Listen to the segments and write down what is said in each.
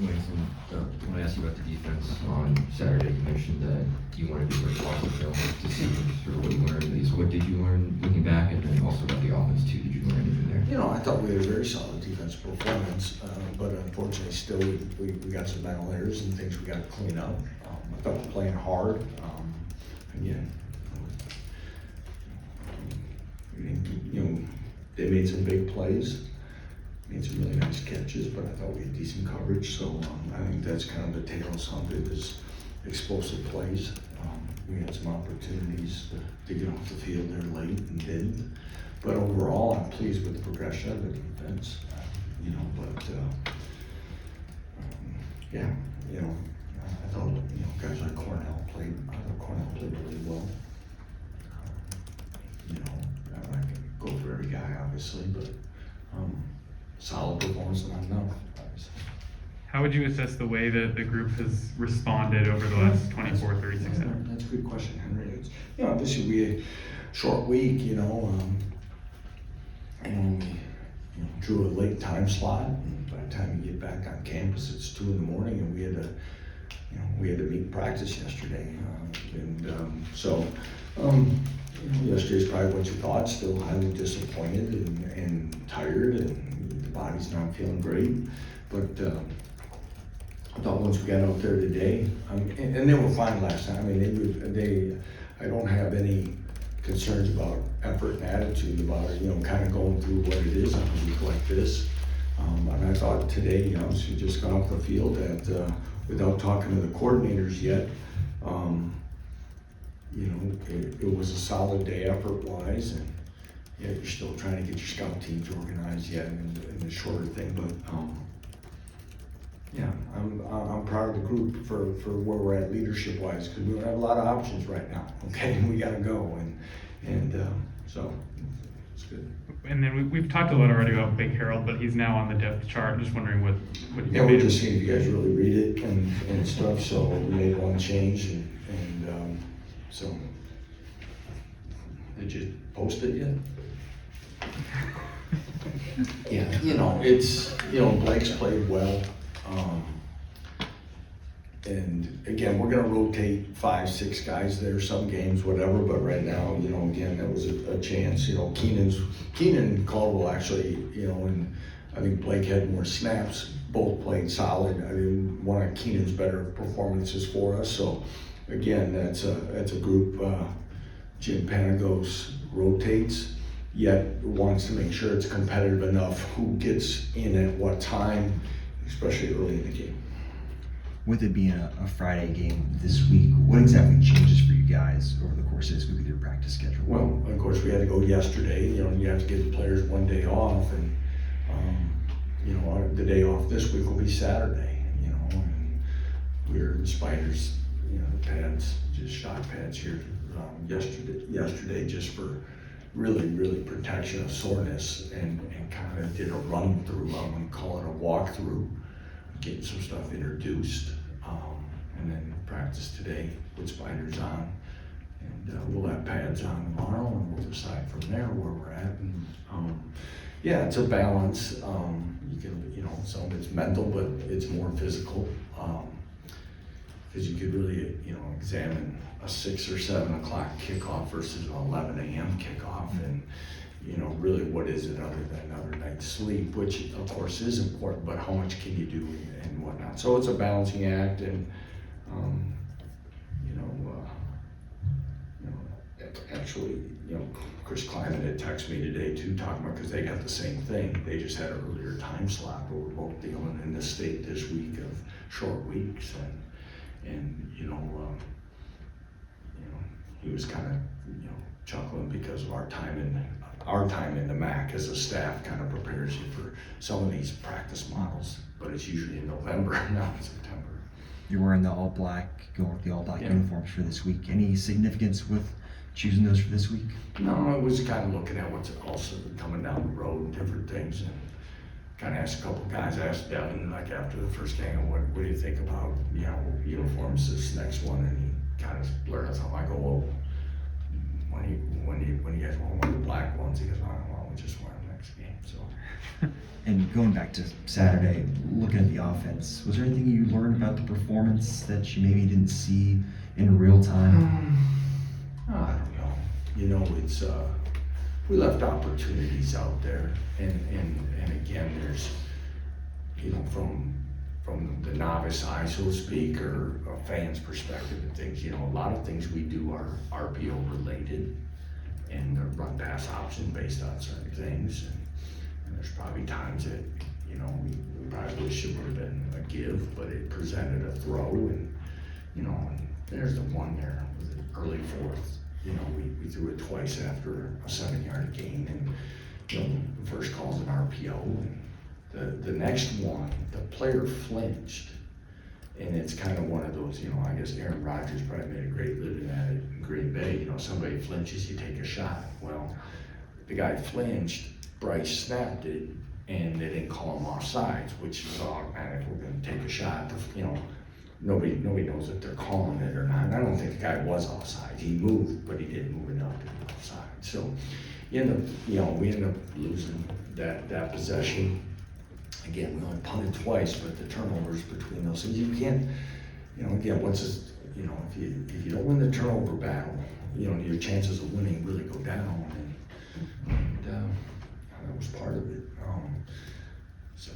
Langston, I want to ask you about the defense on Saturday. You mentioned that you wanted to watch the film to see sort of what you learned. At least what did you learn looking back, and then also about the offense too? Did you learn anything there? You know, I thought we had a very solid defensive performance, but unfortunately still we got some mental errors and things we got to clean up. I thought we're playing hard. Again, we didn't keep, you know, they made some big plays. Made some really nice catches, but I thought we had decent coverage, so I think that's kind of the tale of some of his explosive plays. We had some opportunities to get off the field there late and didn't, but overall I'm pleased with the progression of the defense. You know, but yeah, you know, I thought, you know, guys like Cornell played really well. You know, I can go through every guy obviously, but solid performance, not enough, obviously. How would you assess the way that the group has responded over the last 24, 36 hours? That's a good question, Henry. It's, you know, this will be a short week, you know. And we drew a late time slot, and by the time you get back on campus, it's 2 in the morning, and we had to meet practice yesterday. Yesterday's probably what you thought, still highly disappointed and tired, and the body's not feeling great. But I thought once we got out there today, and they were fine last time. I mean, I don't have any concerns about effort and attitude about it, you know, kind of going through what it is on a week like this. And I thought today, you know, she just got off the field without talking to the coordinators yet. You know, it was a solid day effort-wise, and yeah, you're still trying to get your scout teams organized yet in the shorter thing, but yeah, I'm proud of the group for where we're at leadership-wise, because we don't have a lot of options right now. Okay, we got to go, and so it's good. And then we've talked a lot already about Big Harold, but he's now on the depth chart. Just wondering what you yeah, we're just seeing if you guys really read it and stuff. So we made one change, and so did you post it yet? Yeah, you know, it's, you know, Blake's played well. And again, we're gonna rotate 5, 6 guys there, some games, whatever, but right now, you know, again, that was a chance. You know, Keenan Caldwell actually, you know, and I think Blake had more snaps, both played solid. I mean, one of Keenan's better performances for us. So again, that's a group Jim Panagos rotates, yet wants to make sure it's competitive enough who gets in at what time, especially early in the game. With it being a Friday game this week, what exactly changes for you guys over the course of this week with your practice schedule? Well, of course, we had to go yesterday. You know, you have to give the players one day off, and you know, the day off this week will be Saturday. You know, and we're in Spiders, you know, pads, just shot pads here yesterday, just for really protection of soreness, and kind of did a run through. I wouldn't call it a walk through, getting some stuff introduced, and then practice today with Spiders on, and we'll have pads on tomorrow, and we'll decide from there where we're at. And yeah, it's a balance. You can, you know, some of it's mental, but it's more physical, because you could really, you know, examine a 6 or 7 o'clock kickoff versus an 11 a.m. kickoff, and you know, really what is it other than another night's sleep, which of course is important, but how much can you do and whatnot. So it's a balancing act, and actually, you know, Chris Kleiman had texted me today too, talking about, because they got the same thing. They just had an earlier time slot, but we're both dealing in this state this week of short weeks, and you know, he was kind of, you know, chuckling because of our time in the MAC as a staff kind of prepares you for some of these practice models, but it's usually in November, not in September. You're wearing the all black, going with the all black uniforms for this week. Any significance with choosing those for this week? No, I was kind of looking at what's also coming down the road and different things, and kind of asked a couple of guys. I asked Devin, like, after the first game, what do you think about, you know, uniforms this next one? And he kind of blurted out something. I go, well, when you guys want one of the black ones? He goes, oh, well, we'll just wear them next game. So And going back to Saturday, looking at the offense, was there anything you learned about the performance that you maybe didn't see in real time? I don't know. You know, it's we left opportunities out there, and again, there's, you know, from the novice eye, so to speak, or a fan's perspective and things, you know, a lot of things we do are RPO related and they're run pass option based on certain things. And there's probably times that, you know, we probably wish it would have been a give, but it presented a throw, and, you know, and there's the one there with an early fourth. You know, we threw it twice after a 7-yard gain, and, you know, the first call's an RPO, and the next one, the player flinched, and it's kind of one of those, you know, I guess Aaron Rodgers probably made a great living at it in Green Bay. You know, somebody flinches, you take a shot. Well, the guy flinched, Bryce snapped it, and they didn't call him offsides, which is automatic. We're going to take a shot. You know, nobody knows if they're calling it or not. And I don't think the guy was offside. He moved, but he didn't move enough to be offside. So, we end up losing that possession. Again, we only punted twice, but the turnovers between those things, you can't, you know, again, if you don't win the turnover battle, you know, your chances of winning really go down, and that was part of it. So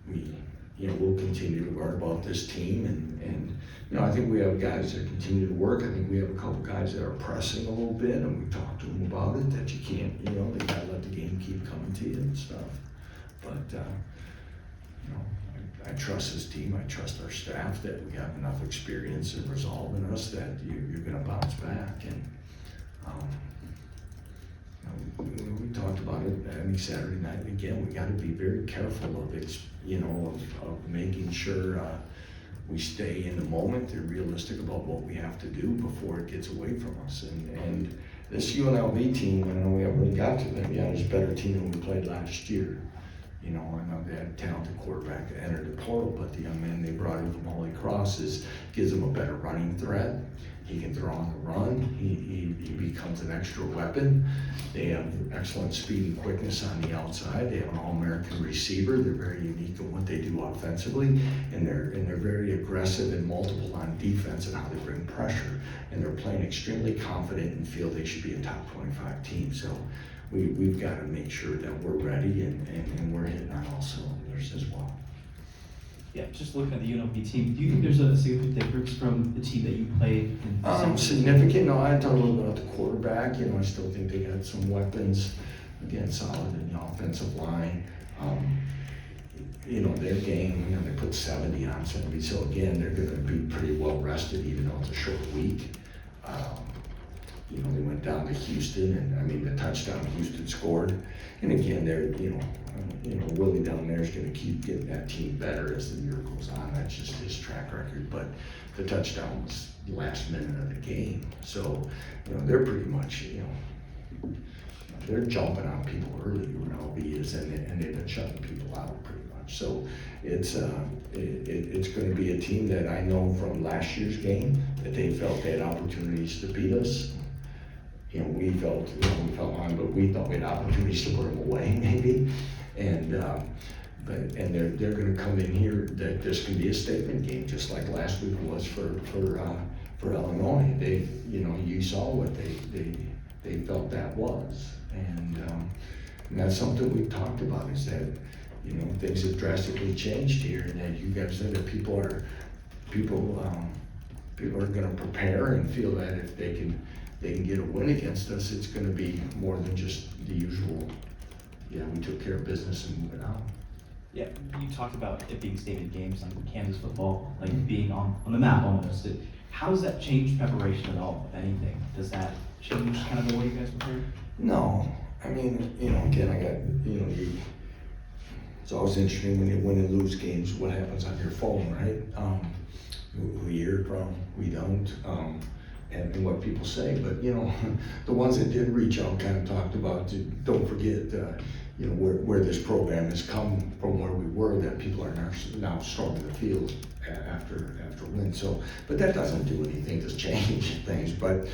we'll continue to learn about this team, and you know, I think we have guys that continue to work. I think we have a couple guys that are pressing a little bit, and we talked to them about it, that you can't, you know, they gotta let the game keep coming to you and stuff. But you know, I trust this team. I trust our staff that we have enough experience and resolve in us that you're going to bounce back. And you know, we talked about it. I mean, Saturday night again. We got to be very careful of it. You know, of making sure we stay in the moment. They're realistic about what we have to do before it gets away from us. And this UNLV team, I know we haven't really got to them yet. It's a better team than we played last year. You know, I know they had a talented quarterback that entered the portal, but the young man they brought in from Holy Cross gives him a better running threat. He can throw on the run. He becomes an extra weapon. They have excellent speed and quickness on the outside. They have an all-American receiver. They're very unique in what they do offensively, and they're very aggressive and multiple on defense and how they bring pressure. And they're playing extremely confident and feel they should be a top 25 team. So we've got to make sure that we're ready and we're hitting on all cylinders as well. Yeah, just looking at the UNLV team, do you think there's a significant difference from the team that you played in? Significant? No, I talked a little bit about the quarterback. You know, I still think they got some weapons. Again, solid in the offensive line. You know, their game, you know, they put 70 on 70. So again, they're going to be pretty well rested, even though it's a short week. You know, they went down to Houston, and I mean, the touchdown Houston scored. And again, Willie down there is going to keep getting that team better as the year goes on. That's just his track record. But the touchdown was the last minute of the game. So, you know, they're pretty much, you know, they're jumping on people early, UNLV is, and they've been shutting people out pretty much. So it's going to be a team that I know from last year's game that they felt they had opportunities to beat us. You know, we felt on, but we thought we had opportunities to put them away, maybe. And they're going to come in here. That this can be a statement game, just like last week was for Illinois. They, you know, you saw what they felt that was, and that's something we've talked about. Is that, you know, things have drastically changed here, and that you guys said that people are going to prepare and feel that if they can get a win against us, it's going to be more than just the usual, yeah, we took care of business and moving on. Yeah, you talked about it being statement games on Kansas football, like being on the map almost. How does that change preparation at all, if anything? Does that change kind of the way you guys prepare? No, I mean, you know, again, it's always interesting when you win and lose games, what happens on your phone, right? Who you hear from, we don't. And what people say, but you know, the ones that did reach out kind of talked about, don't forget, you know, where this program has come from, where we were, that people are now storming the field after win. So, but that doesn't do anything to change things. But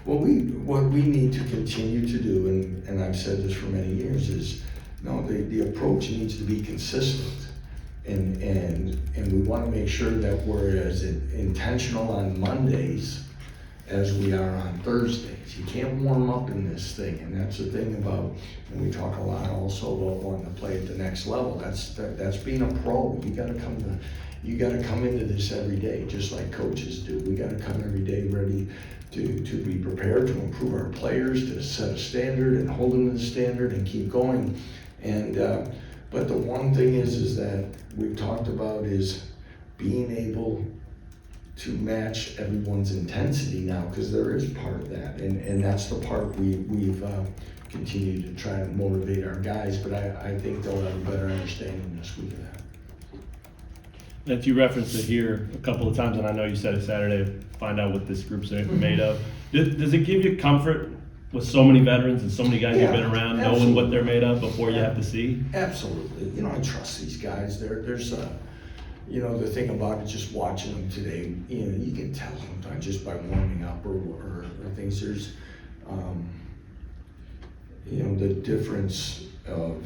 what we need to continue to do, and I've said this for many years, is No, the approach needs to be consistent. And we wanna make sure that we're as intentional on Mondays as we are on Thursdays. You can't warm up in this thing, and that's the thing about, and we talk a lot also about wanting to play at the next level. That's being a pro. You gotta come into this every day, just like coaches do. We gotta come every day ready to be prepared to improve our players, to set a standard and hold them to the standard and keep going. And but the one thing is that we've talked about is being able to match everyone's intensity now, because there is part of that, and that's the part we've continued to try to motivate our guys, but I think they'll have a better understanding this week of that. That you referenced it here a couple of times, and I know you said it Saturday, find out what this group's made of. Does it give you comfort with so many veterans and so many guys you've been around, knowing what they're made of before you have to see? Absolutely. You know, I trust these guys. There's you know, the thing about it, just watching them today, you know, you can tell sometimes just by warming up or things. There's, you know, the difference of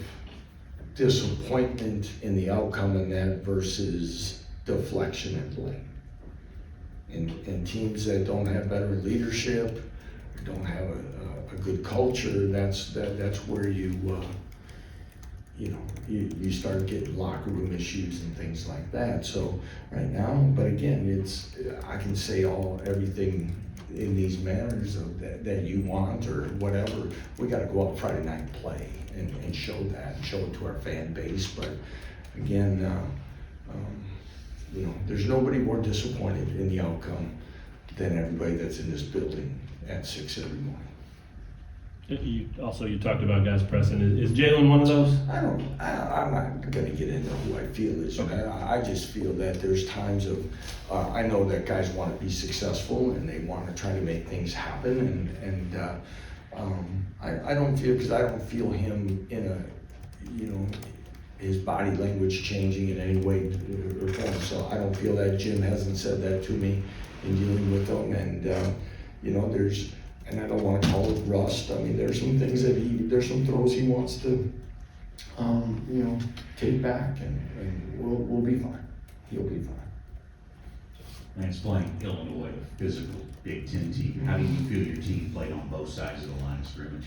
disappointment in the outcome in that versus deflection and blame. And teams that don't have better leadership, don't have a good culture, that's where you know, you start getting locker room issues and things like that. So right now, but again, I can say everything in these manners of that you want or whatever. We got to go out Friday night and play and show that, and show it to our fan base. But again, you know, there's nobody more disappointed in the outcome than everybody that's in this building at 6 every morning. You talked about guys pressing. Is Jalen one of those? I'm not gonna get into who I feel is. Okay. I just feel that there's times of, I know that guys wanna be successful and they wanna try to make things happen I don't feel, cause I don't feel him in a, you know, his body language changing in any way or form. So I don't feel that. Jim hasn't said that to me in dealing with him, and you know, and I don't want to call it rust. I mean, there's some things there's some throws he wants to, you know, take back, and we'll be fine. He'll be fine. Lance, playing Illinois, a physical Big Ten team, how do you feel your team played on both sides of the line of scrimmage?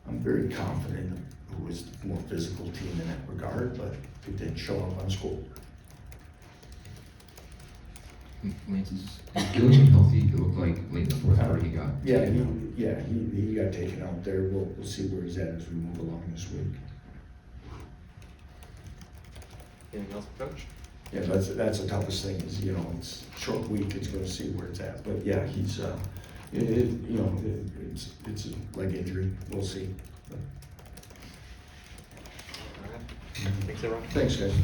I'm very confident who was the more physical team in that regard, but it didn't show up on scoreboard. Lance, is Gilligan healthy? It looked like late in the fourth quarter he got. Yeah, he got taken out there. We'll see where he's at as we move along this week. Anything else, Coach? Yeah, that's the toughest thing is, you know, it's a short week, it's gonna see where it's at. But yeah, he's, you know, it's a leg injury. We'll see. All right. Thanks, everyone. Thanks, guys.